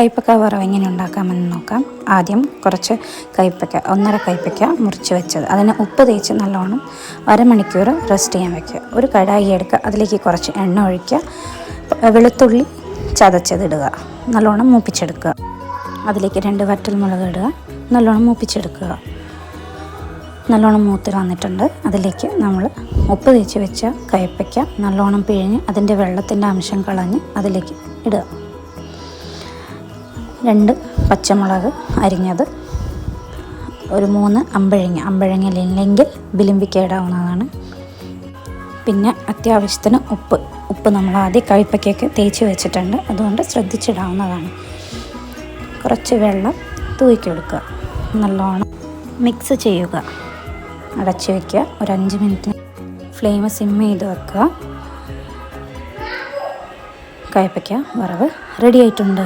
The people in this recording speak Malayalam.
കൈപ്പക്ക വറവ് എങ്ങനെ ഉണ്ടാക്കാമെന്ന് നോക്കാം. ആദ്യം കുറച്ച് കൈപ്പക്ക, 1.5 കൈപ്പക്ക മുറിച്ച് വെച്ചത്, അതിന് ഉപ്പ് തേച്ച് നല്ലോണം അരമണിക്കൂർ റെസ്റ്റ് ചെയ്യാൻ വയ്ക്കുക. ഒരു കടായി എടുക്കുക, അതിലേക്ക് കുറച്ച് എണ്ണ ഒഴിക്കുക, വെളുത്തുള്ളി ചതച്ചതിടുക, നല്ലോണം മൂപ്പിച്ചെടുക്കുക. അതിലേക്ക് 2 വറ്റൽമുളക് ഇടുക, നല്ലോണം മൂപ്പിച്ചെടുക്കുക. നല്ലോണം മൂത്ത് വന്നിട്ടുണ്ട്. അതിലേക്ക് നമ്മൾ ഉപ്പ് തേച്ച് വെച്ച കൈപ്പയ്ക്ക നല്ലോണം പിഴിഞ്ഞ് അതിൻ്റെ വെള്ളത്തിൻ്റെ അംശം കളഞ്ഞ് അതിലേക്ക് ഇടുക. 2 പച്ചമുളക് അരിഞ്ഞത്, ഒരു 3 അമ്പഴങ്ങയില്ലെങ്കിൽ ബിലിമ്പിക്ക ഇടാവുന്നതാണ്. പിന്നെ അത്യാവശ്യത്തിന് ഉപ്പ് നമ്മൾ ആദ്യം കൈപ്പയ്ക്കൊക്കെ തേച്ച് വെച്ചിട്ടുണ്ട്, അതുകൊണ്ട് ശ്രദ്ധിച്ചിടാവുന്നതാണ്. കുറച്ച് വെള്ളം തൂക്കിക്കൊടുക്കുക, നല്ലോണം മിക്സ് ചെയ്യുക. അടച്ച് വയ്ക്കുക. ഒരു 5 മിനിറ്റ് ഫ്ലെയിം സിം ചെയ്ത് വെക്കുക. കൈപ്പയ്ക്ക വറവ് റെഡി ആയിട്ടുണ്ട്.